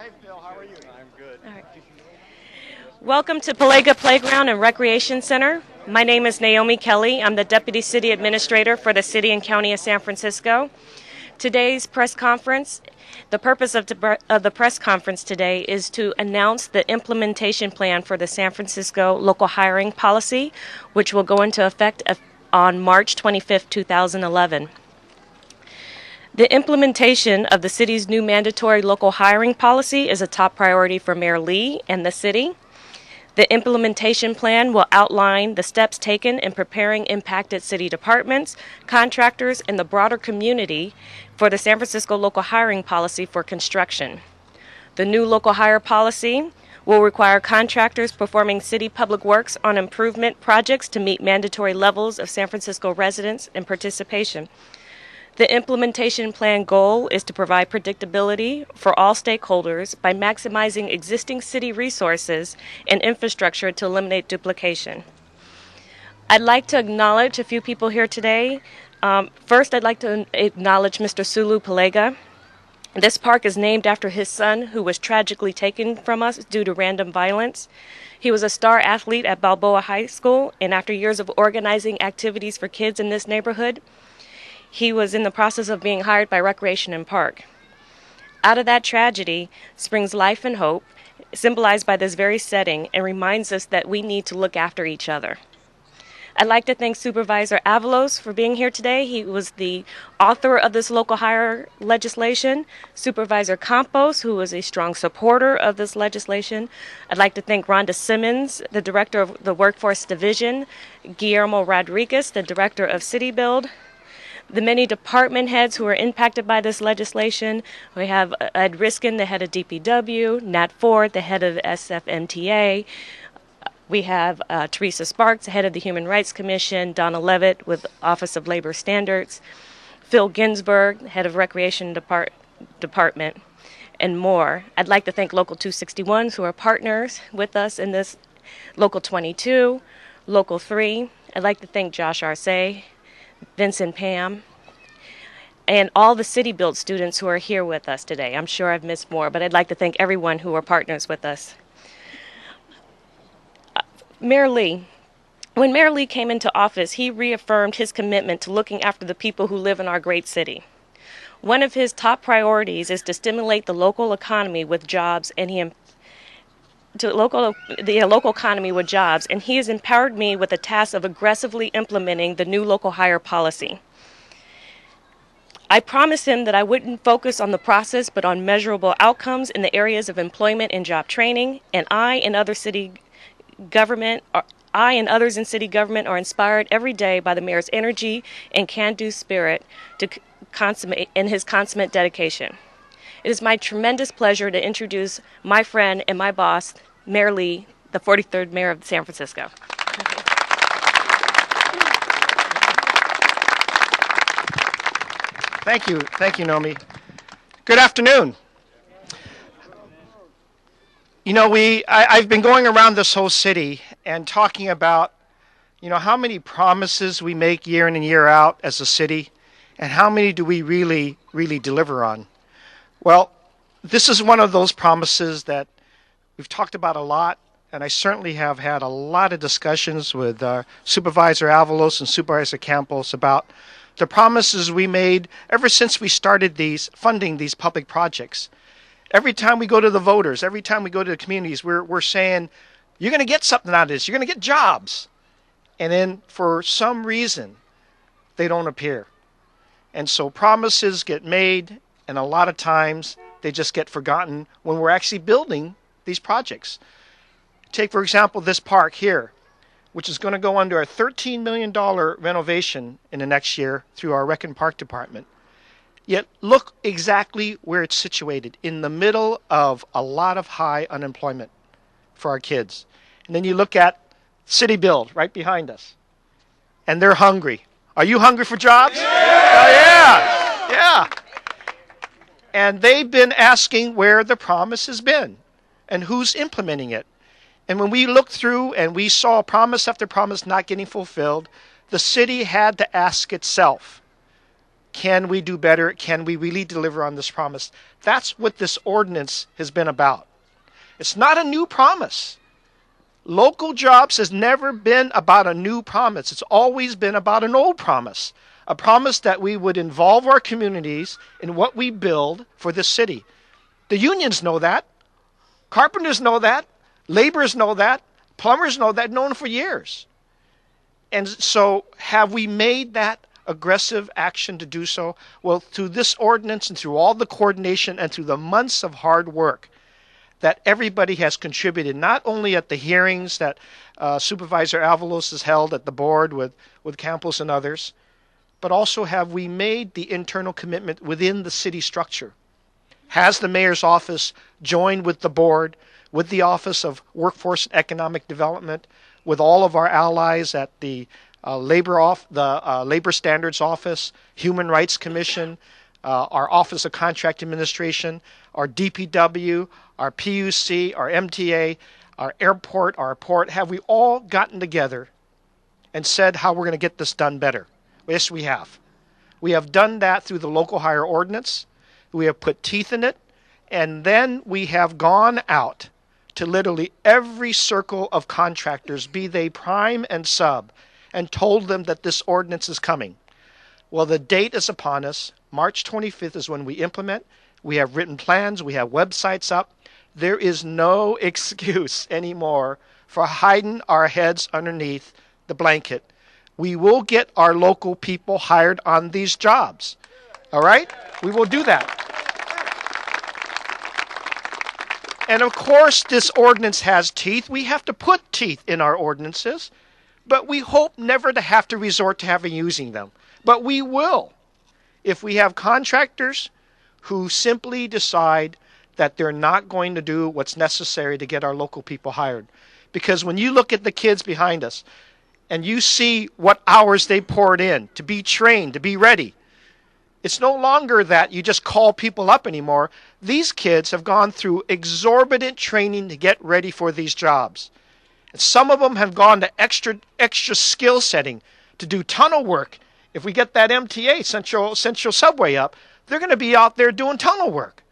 Hi, Phil. How are you? I'm good. All right. Welcome to Palega Playground and Recreation Center. My name is Naomi Kelly. I'm the Deputy City Administrator for the City and County of San Francisco. Today's press conference, the purpose of the press conference today is to announce the implementation plan for the San Francisco local hiring policy, which will go into effect on March 25th, 2011. The implementation of the city's new mandatory local hiring policy is a top priority for Mayor Lee and the city. The implementation plan will outline the steps taken in preparing impacted city departments, contractors, and the broader community for the San Francisco local hiring policy for construction. The new local hire policy will require contractors performing city public works on improvement projects to meet mandatory levels of San Francisco residents and participation. The implementation plan goal is to provide predictability for all stakeholders by maximizing existing city resources and infrastructure to eliminate duplication. I'd like to acknowledge a few people here today. First, I'd like to acknowledge Mr. Sulu Palega. This park is named after his son, who was tragically taken from us due to random violence. He was a star athlete at Balboa High School, and after years of organizing activities for kids in this neighborhood, he was in the process of being hired by Recreation and Park. Out of that tragedy springs life and hope, symbolized by this very setting, and reminds us that we need to look after each other. I'd like to thank Supervisor Avalos for being here today. He was the author of this local hire legislation. Supervisor Campos, who was a strong supporter of this legislation. I'd like to thank Rhonda Simmons, the Director of the Workforce Division. Guillermo Rodriguez, the Director of City Build. The many department heads who are impacted by this legislation. We have Ed Riskin, the head of DPW, Nat Ford, the head of SFMTA. We have Teresa Sparks, the head of the Human Rights Commission, Donna Levitt with Office of Labor Standards, Phil Ginsberg, head of Recreation Department, and more. I'd like to thank Local 261s who are partners with us in this, Local 22, Local 3. I'd like to thank Josh Arce, Vincent Pam, and all the City Build students who are here with us today. I'm sure I've missed more, but I'd like to thank everyone who are partners with us. Mayor Lee. When Mayor Lee came into office, he reaffirmed his commitment to looking after the people who live in our great city. One of his top priorities is to stimulate the local economy with jobs, and the local economy with jobs, and he has empowered me with the task of aggressively implementing the new local hire policy. I promised him that I wouldn't focus on the process, but on measurable outcomes in the areas of employment and job training, and I and others in city government are inspired every day by the mayor's energy and can-do spirit and his consummate dedication. It is my tremendous pleasure to introduce my friend and my boss, Mayor Lee, the 43rd Mayor of San Francisco. Thank you, Naomi. Good afternoon. You know, I've been going around this whole city and talking about, how many promises we make year in and year out as a city, and how many do we really deliver on. Well, this is one of those promises that we've talked about a lot, and I certainly have had a lot of discussions with Supervisor Avalos and Supervisor Campos about the promises we made ever since we started funding these public projects. Every time we go to the voters, every time we go to the communities, we're saying, you're going to get something out of this. You're going to get jobs. And then for some reason, they don't appear. And so promises get made, and a lot of times they just get forgotten when we're actually building these projects. Take, for example, this park here, which is going to go under a $13 million renovation in the next year through our Rec and Park Department. Yet look exactly where it's situated, in the middle of a lot of high unemployment for our kids. And then you look at City Build right behind us, and they're hungry. Are you hungry for jobs? Yeah! Oh, yeah! And they've been asking where the promise has been and who's implementing it. And when we looked through and we saw promise after promise not getting fulfilled, the city had to ask itself, Can we do better? Can we really deliver on this promise? That's what this ordinance has been about. It's not a new promise. Local jobs has never been about a new promise. It's always been about an old promise. A promise that we would involve our communities in what we build for this city. The unions know that. Carpenters know that. Laborers know that. Plumbers know that. Known for years. And so have we made that aggressive action to do so? Well, through this ordinance and through all the coordination and through the months of hard work that everybody has contributed, not only at the hearings that Supervisor Avalos has held at the board with Campos and others, but also have we made the internal commitment within the city structure. Has the mayor's office joined with the board, with the Office of Workforce and Economic Development, with all of our allies at the Labor Standards Office, Human Rights Commission, our Office of Contract Administration, our DPW, our PUC, our MTA, our airport, our port? Have we all gotten together and said how we're going to get this done better? Yes, we have. We have done that through the local hire ordinance. We have put teeth in it. And then we have gone out to literally every circle of contractors, be they prime and sub, and told them that this ordinance is coming. Well, the date is upon us. March 25th is when we implement. We have written plans. We have websites up. There is no excuse anymore for hiding our heads underneath the blanket. We will get our local people hired on these jobs. All right? We will do that. And of course, this ordinance has teeth. We have to put teeth in our ordinances, but we hope never to have to resort to having using them. But we will if we have contractors who simply decide that they're not going to do what's necessary to get our local people hired. Because when you look at the kids behind us and you see what hours they poured in to be trained, to be ready, it's no longer that you just call people up anymore. These kids have gone through exorbitant training to get ready for these jobs. And some of them have gone to extra skill setting to do tunnel work. If we get that MTA, Central Subway up, they're going to be out there doing tunnel work.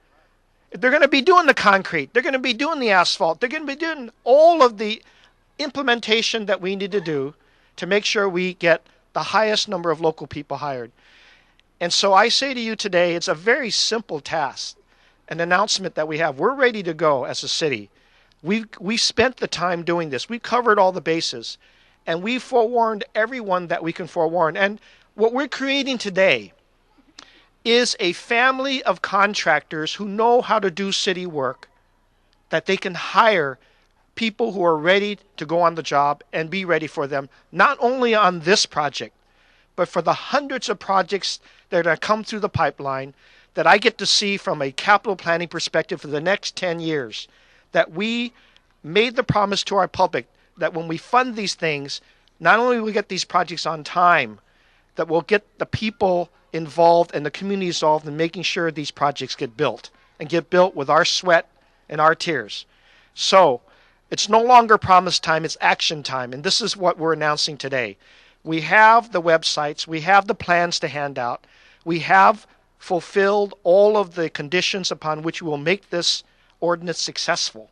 They're going to be doing the concrete. They're going to be doing the asphalt. They're going to be doing all of the implementation that we need to do to make sure we get the highest number of local people hired. And so I say to you today, it's a very simple task, an announcement that we have. We're ready to go as a city. We spent the time doing this. We covered all the bases, and we forewarned everyone that we can forewarn. And what we're creating today is a family of contractors who know how to do city work, that they can hire people who are ready to go on the job and be ready for them, not only on this project, but for the hundreds of projects that are going to come through the pipeline that I get to see from a capital planning perspective for the next 10 years, that we made the promise to our public that when we fund these things, not only will we get these projects on time, that we'll get the people involved and the community involved in making sure these projects get built, and get built with our sweat and our tears. So it's no longer promise time, it's action time, and this is what we're announcing today. We have the websites, we have the plans to hand out, we have fulfilled all of the conditions upon which we will make this ordinance successful,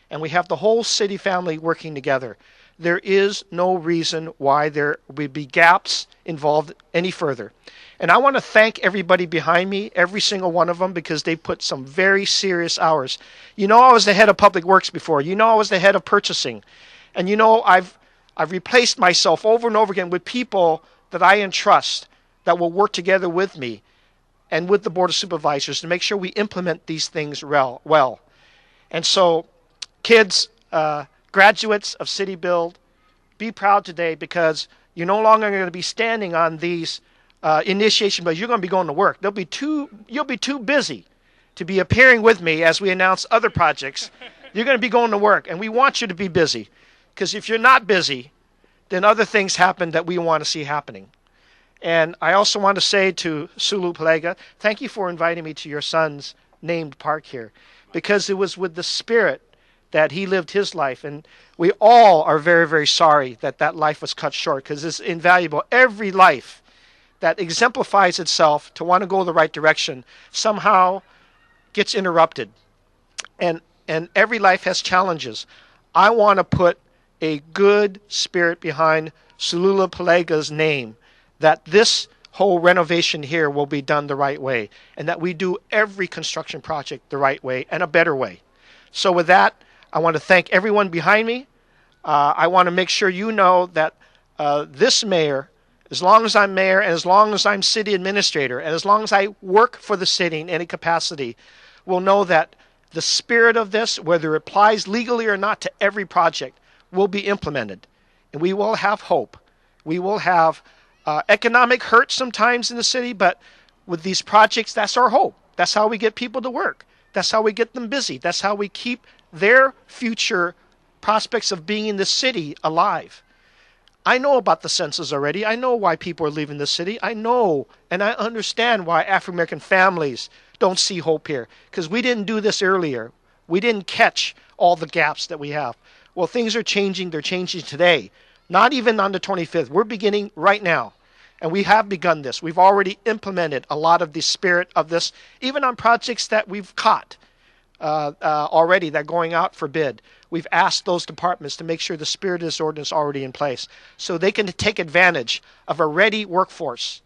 and we have the whole city family working together. There is no reason why there would be gaps involved any further. And I want to thank everybody behind me, every single one of them, because they put some very serious hours. You know, I was the head of public works before. You know, I was the head of purchasing. And you know, I've replaced myself over and over again with people that I entrust that will work together with me and with the Board of Supervisors to make sure we implement these things well. And so, kids, graduates of City Build, be proud today, because you're no longer going to be standing on these initiation, but you're going to be going to work. You'll be too busy to be appearing with me as we announce other projects. You're going to be going to work, and we want you to be busy, because if you're not busy, then other things happen that we want to see happening. And I also want to say to Sulu Palega, thank you for inviting me to your son's named park here, because it was with the spirit that he lived his life, and we all are very, very sorry that that life was cut short, because it's invaluable. Every life that exemplifies itself to want to go the right direction somehow gets interrupted. And every life has challenges. I want to put a good spirit behind Salula Palega's name, that this whole renovation here will be done the right way, and that we do every construction project the right way and a better way. So with that, I want to thank everyone behind me. I want to make sure you know that this mayor, as long as I'm mayor and as long as I'm city administrator and as long as I work for the city in any capacity, will know that the spirit of this, whether it applies legally or not to every project, will be implemented. And we will have hope. We will have economic hurt sometimes in the city, but with these projects, that's our hope. That's how we get people to work. That's how we get them busy. That's how we keep their future prospects of being in the city alive. I know about the census already. I know why people are leaving the city. I know and I understand why African American families don't see hope here, because we didn't do this earlier. We didn't catch all the gaps that we have. Well, things are changing. They're changing today. Not even on the 25th. We're beginning right now. And we have begun this. We've already implemented a lot of the spirit of this, even on projects that we've caught already that are going out for bid. We've asked those departments to make sure the spirit of this ordinance is already in place so they can take advantage of a ready workforce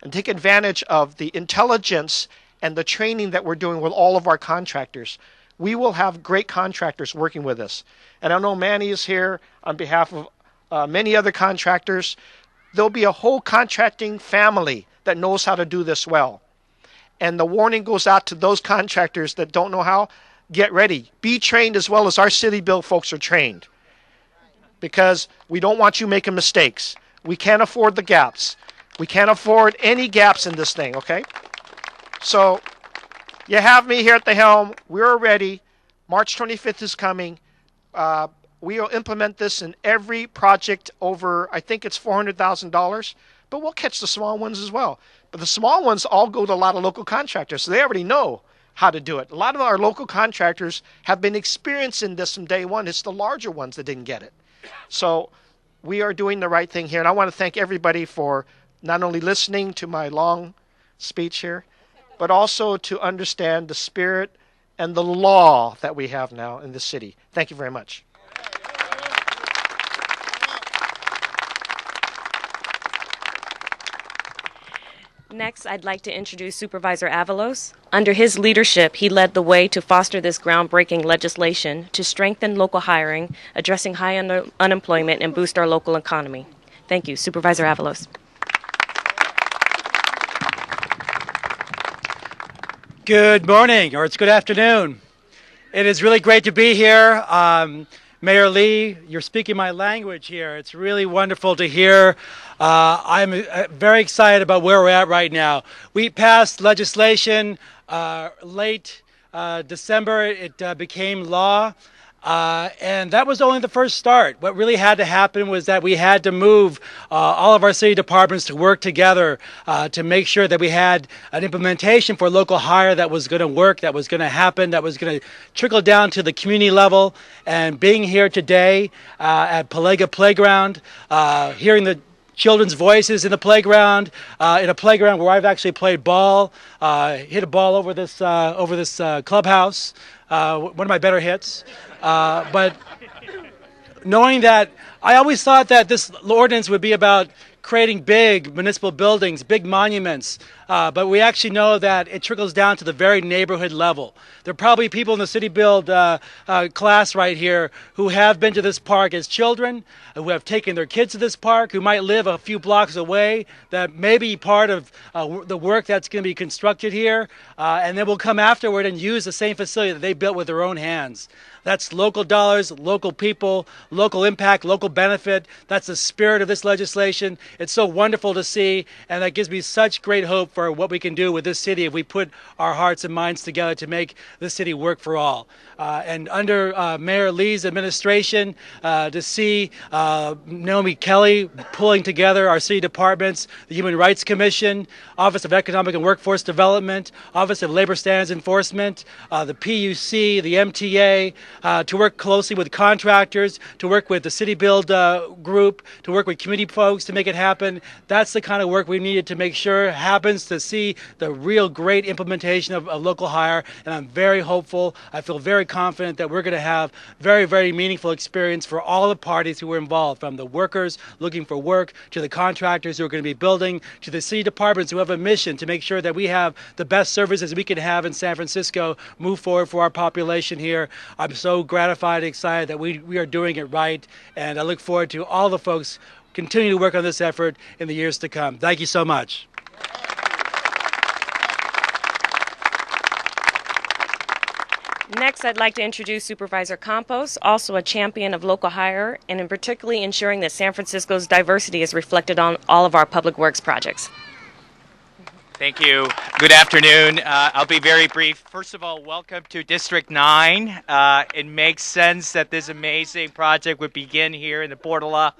and take advantage of the intelligence and the training that we're doing with all of our contractors. We will have great contractors working with us. And I know Manny is here on behalf of many other contractors. There'll be a whole contracting family that knows how to do this well. And the warning goes out to those contractors that don't know how. Get ready. Be trained as well as our city build folks are trained. Because we don't want you making mistakes. We can't afford the gaps. We can't afford any gaps in this thing, okay? So you have me here at the helm. We're ready. March 25th is coming. We will implement this in every project over, I think it's $400,000, but we'll catch the small ones as well. But the small ones all go to a lot of local contractors, so they already know how to do it. A lot of our local contractors have been experiencing this from day one. It's the larger ones that didn't get it. So we are doing the right thing here, and I want to thank everybody for not only listening to my long speech here, but also to understand the spirit and the law that we have now in the city. Thank you very much. Next, I'd like to introduce Supervisor Avalos. Under his leadership, he led the way to foster this groundbreaking legislation to strengthen local hiring, addressing high unemployment, and boost our local economy. Thank you, Supervisor Avalos. Good morning, or it's good afternoon. It is really great to be here. Mayor Lee, you're speaking my language here. It's really wonderful to hear. I'm very excited about where we're at right now. We passed legislation late December. It became law. And that was only the first start. What really had to happen was that we had to move all of our city departments to work together to make sure that we had an implementation for local hire that was going to work, that was going to happen, that was going to trickle down to the community level. And being here today at Palega Playground, hearing the children's voices in the playground, in a playground where I've actually played ball, hit a ball over this clubhouse, one of my better hits. But knowing that, I always thought that this ordinance would be about creating big municipal buildings, big monuments, but we actually know that it trickles down to the very neighborhood level. There are probably people in the city build class right here who have been to this park as children, who have taken their kids to this park, who might live a few blocks away, that may be part of the work that's going to be constructed here, and then will come afterward and use the same facility that they built with their own hands. That's local dollars, local people, local impact, local benefit. That's the spirit of this legislation. It's so wonderful to see, and that gives me such great hope for what we can do with this city if we put our hearts and minds together to make this city work for all. And under Mayor Lee's administration, to see Naomi Kelly pulling together our city departments, the Human Rights Commission, Office of Economic and Workforce Development, Office of Labor Standards Enforcement, the PUC, the MTA, to work closely with contractors, to work with the city build group, to work with community folks to make it happen. happen. That's the kind of work we needed to make sure happens, to see the real great implementation of local hire. And I'm very hopeful. I feel very confident that we're going to have very, very meaningful experience for all the parties who were involved, from the workers looking for work, to the contractors who are going to be building, to the city departments who have a mission to make sure that we have the best services we can have in San Francisco move forward for our population here. I'm so gratified and excited that we are doing it right, and I look forward to all the folks continue to work on this effort in the years to come. Thank you so much. Next, I'd like to introduce Supervisor Campos, also a champion of local hire, and in particularly ensuring that San Francisco's diversity is reflected on all of our public works projects. Thank you. Good afternoon. I'll be very brief. First of all, welcome to District 9. It makes sense that this amazing project would begin here in the Portola.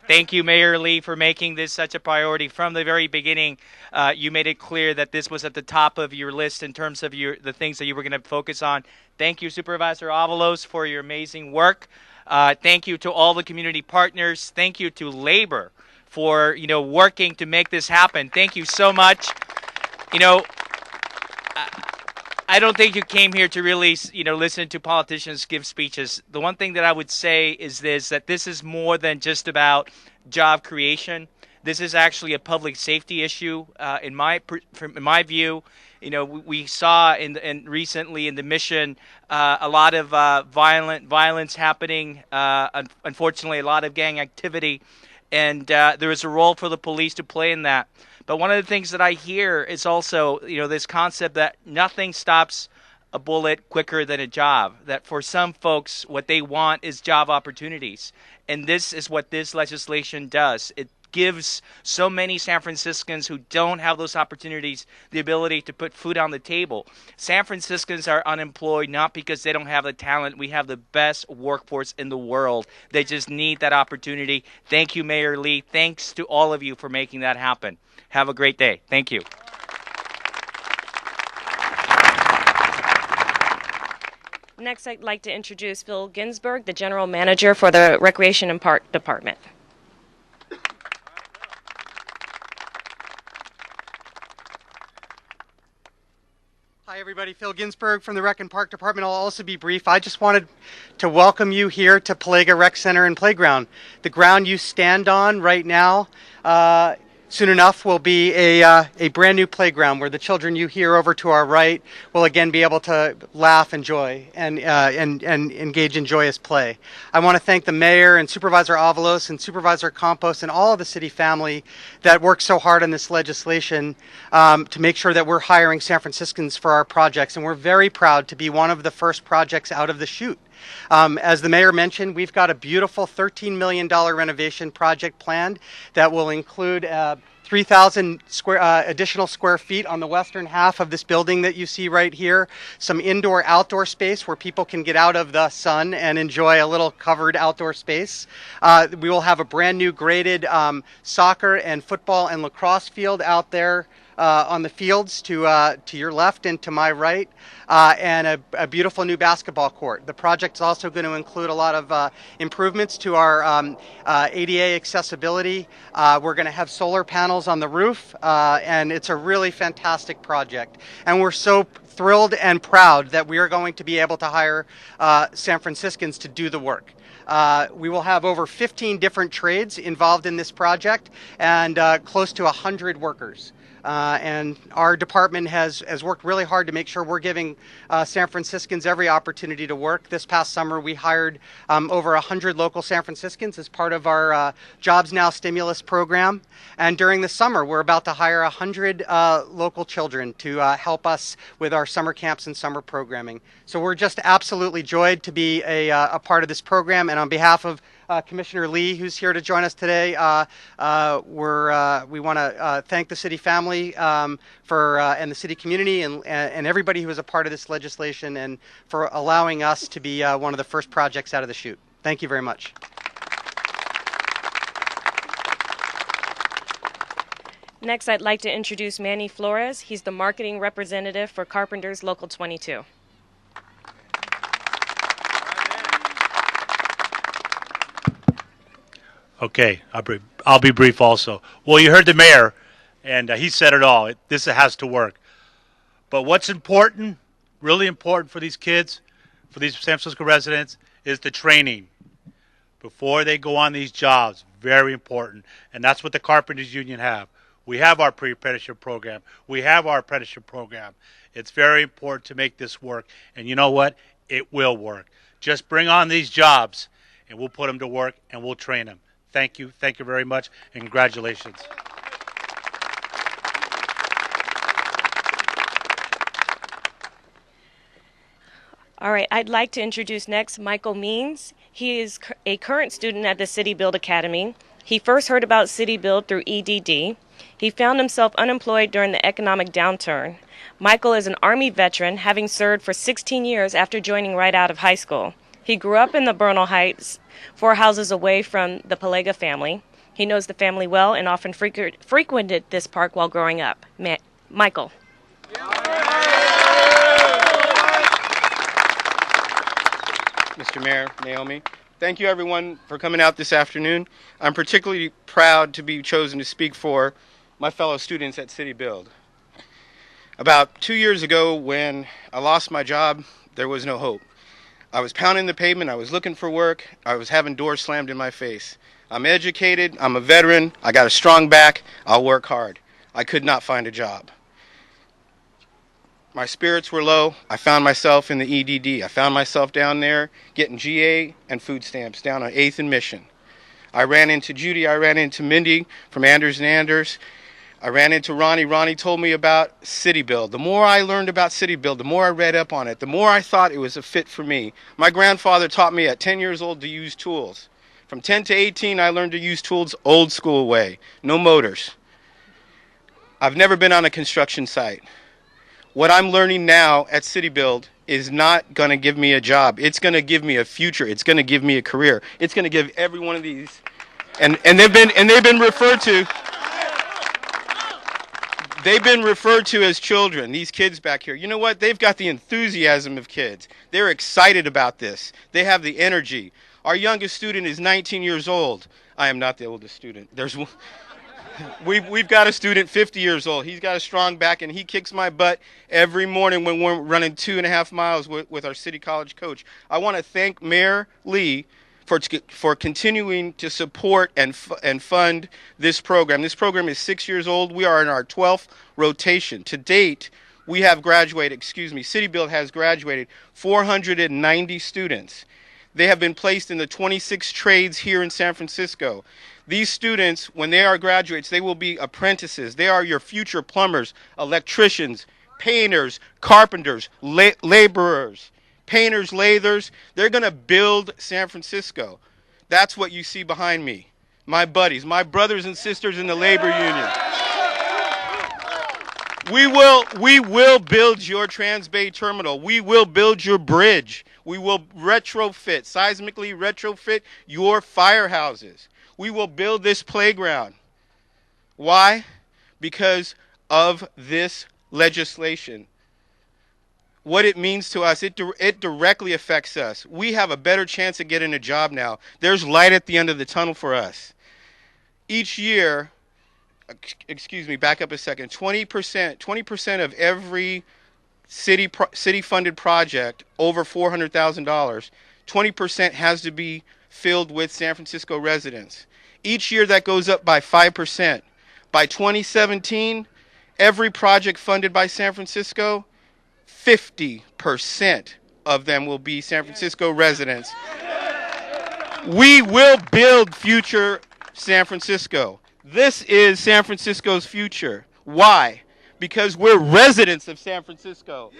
Thank you, Mayor Lee, for making this such a priority. From the very beginning, you made it clear that this was at the top of your list in terms of the things that you were going to focus on. Thank you, Supervisor Avalos, for your amazing work. Thank you to all the community partners. Thank you to labor for working to make this happen. Thank you so much. I don't think you came here to really listen to politicians give speeches. The one thing that I would say is that this is more than just about job creation. This is actually a public safety issue. In my view, we saw recently in the Mission a lot of violence happening. Unfortunately, a lot of gang activity. And there is a role for the police to play in that. But one of the things that I hear is also, this concept that nothing stops a bullet quicker than a job. That for some folks, what they want is job opportunities. And this is what this legislation does. It gives so many San Franciscans who don't have those opportunities the ability to put food on the table. San Franciscans are unemployed not because they don't have the talent. We have the best workforce in the world. They just need that opportunity. Thank you, Mayor Lee. Thanks to all of you for making that happen. Have a great day. Thank you. Next, I'd like to introduce Phil Ginsberg, the General Manager for the Recreation and Park Department. Hi everybody, Phil Ginsberg from the Rec and Park Department. I'll also be brief. I just wanted to welcome you here to Palega Rec Center and Playground. The ground you stand on right now, soon enough will be a brand new playground where the children you hear over to our right will again be able to laugh, enjoy, and engage in joyous play. I want to thank the mayor and Supervisor Avalos and Supervisor Campos and all of the city family that worked so hard on this legislation to make sure that we're hiring San Franciscans for our projects, and we're very proud to be one of the first projects out of the chute. As the mayor mentioned, we've got a beautiful $13 million renovation project planned that will include 3,000 additional square feet on the western half of this building that you see right here, some indoor-outdoor space where people can get out of the sun and enjoy a little covered outdoor space. We will have a brand new graded soccer and football and lacrosse field out there on the fields to your left and to my right, and a beautiful new basketball court. The project's also going to include a lot of improvements to our ADA accessibility. We're going to have solar panels on the roof, and it's a really fantastic project. And we're so thrilled and proud that we are going to be able to hire San Franciscans to do the work. We will have over 15 different trades involved in this project and close to 100 workers. And our department has worked really hard to make sure we're giving San Franciscans every opportunity to work. This past summer, we hired over 100 local San Franciscans as part of our Jobs Now stimulus program. And during the summer, we're about to hire 100 local children to help us with our summer camps and summer programming. So we're just absolutely joyed to be a part of this program. And on behalf of Commissioner Lee, who's here to join us today, we want to thank the city family and the city community and everybody who was a part of this legislation and for allowing us to be one of the first projects out of the chute. Thank you very much. Next, I'd like to introduce Manny Flores. He's the marketing representative for Carpenters Local 22. Okay, I'll be brief also. Well, you heard the mayor, and he said it all. This has to work. But what's important, really important for these kids, for these San Francisco residents, is the training before they go on these jobs. Very important. And that's what the Carpenters Union have. We have our pre-apprenticeship program. We have our apprenticeship program. It's very important to make this work. And you know what? It will work. Just bring on these jobs, and we'll put them to work, and we'll train them. Thank you. Thank you very much, and congratulations. All right, I'd like to introduce next Michael Means. He is a current student at the City Build Academy. He first heard about City Build through EDD. He found himself unemployed during the economic downturn. Michael is an Army veteran, having served for 16 years after joining right out of high school. He grew up in the Bernal Heights, 4 houses away from the Palega family. He knows the family well and often frequented this park while growing up. Michael. Mr. Mayor, Naomi, thank you everyone for coming out this afternoon. I'm particularly proud to be chosen to speak for my fellow students at City Build. About 2 years ago, when I lost my job, there was no hope. I was pounding the pavement, I was looking for work, I was having doors slammed in my face. I'm educated, I'm a veteran, I got a strong back, I'll work hard. I could not find a job. My spirits were low. I found myself in the EDD. I found myself down there getting GA and food stamps down on 8th and Mission. I ran into Judy. I ran into Mindy from Anders and Anders. I ran into Ronnie. Ronnie told me about City Build. The more I learned about City Build, the more I read up on it, the more I thought it was a fit for me. My grandfather taught me at 10 years old to use tools. From 10 to 18, I learned to use tools old school way. No motors. I've never been on a construction site. What I'm learning now at City Build is not going to give me a job. It's going to give me a future. It's going to give me a career. It's going to give every one of these, and they've been referred to. They've been referred to as children. These kids back here. You know what? They've got the enthusiasm of kids. They're excited about this. They have the energy. Our youngest student is 19 years old. I am not the oldest student. We've got a student 50 years old. He's got a strong back, and he kicks my butt every morning when we're running 2.5 miles with our City College coach. I want to thank Mayor Lee for continuing to support and fund this program. This program is 6 years old. We are in our 12th rotation. To date, we have graduated, City Build has graduated 490 students. They have been placed in the 26 trades here in San Francisco. These students, when they are graduates, they will be apprentices. They are your future plumbers, electricians, painters, carpenters, laborers, painters, lathers. They're going to build San Francisco. That's what you see behind me. My buddies, my brothers and sisters in the labor union. We will build your Transbay Terminal. We will build your bridge. We will seismically retrofit your firehouses. We will build this playground. Why? Because of this legislation. What it means to us, it directly affects us. We have a better chance of getting a job now. There's light at the end of the tunnel for us. Each year, back up a second, 20% of every city-funded project over $400,000, 20% has to be filled with San Francisco residents. Each year that goes up by 5%. By 2017, every project funded by San Francisco, 50% of them will be San Francisco residents. We will build future San Francisco. This is San Francisco's future. Why? Because we're residents of San Francisco.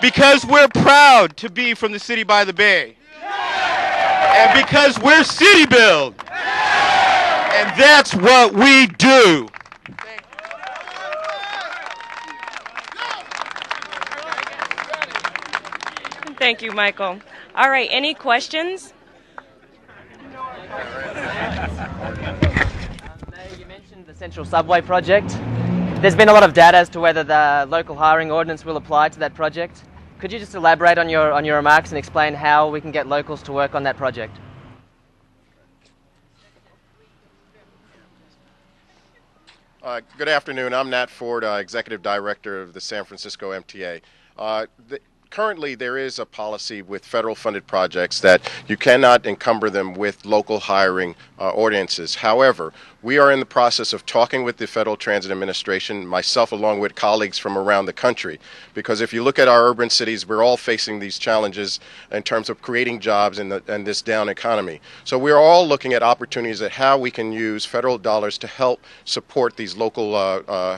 Because we're proud to be from the city by the bay. And because we're City Build. And that's what we do. Thank you, Michael. All right, any questions? You mentioned the Central Subway project. There's been a lot of data as to whether the local hiring ordinance will apply to that project. Could you just elaborate on your remarks and explain how we can get locals to work on that project? Good afternoon. I'm Nat Ford, Executive Director of the San Francisco MTA. Currently, there is a policy with federal funded projects that you cannot encumber them with local hiring ordinances. However, we are in the process of talking with the Federal Transit Administration, myself along with colleagues from around the country, because if you look at our urban cities, we're all facing these challenges in terms of creating jobs in this down economy. So we're all looking at opportunities at how we can use federal dollars to help support these local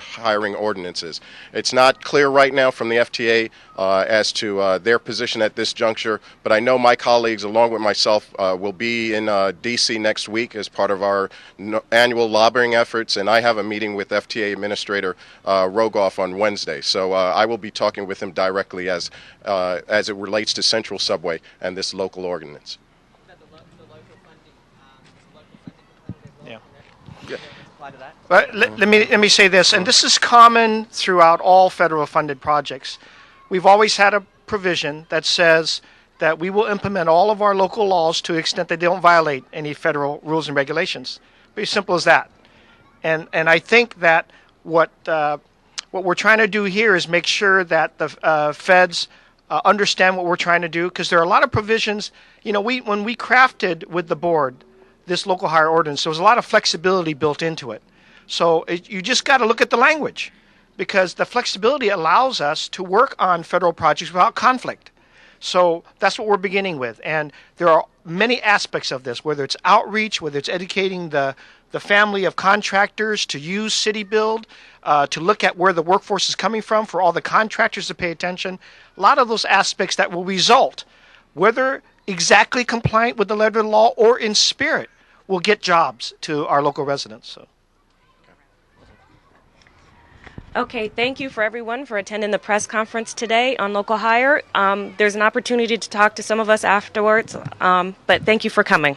hiring ordinances. It's not clear right now from the FTA as to their position at this juncture, but I know my colleagues along with myself will be in D.C. next week as part of our annual lobbying efforts, and I have a meeting with FTA Administrator Rogoff on Wednesday. So I will be talking with him directly as it relates to Central Subway and this local ordinance. Yeah. Yeah. But let me say this, and this is common throughout all federal funded projects. We've always had a provision that says that we will implement all of our local laws to the extent that they don't violate any federal rules and regulations. Very simple as that. And I think that what we're trying to do here is make sure that the feds understand what we're trying to do, because there are a lot of provisions. You know, when we crafted with the board this local hire ordinance, there was a lot of flexibility built into it. So you just got to look at the language, because the flexibility allows us to work on federal projects without conflict. So that's what we're beginning with. And there are many aspects of this, whether it's outreach, whether it's educating the family of contractors to use City Build, to look at where the workforce is coming from, for all the contractors to pay attention. A lot of those aspects that will result, whether exactly compliant with the letter of the law or in spirit, will get jobs to our local residents. So. Okay, thank you for everyone for attending the press conference today on local hire. There's an opportunity to talk to some of us afterwards, but thank you for coming.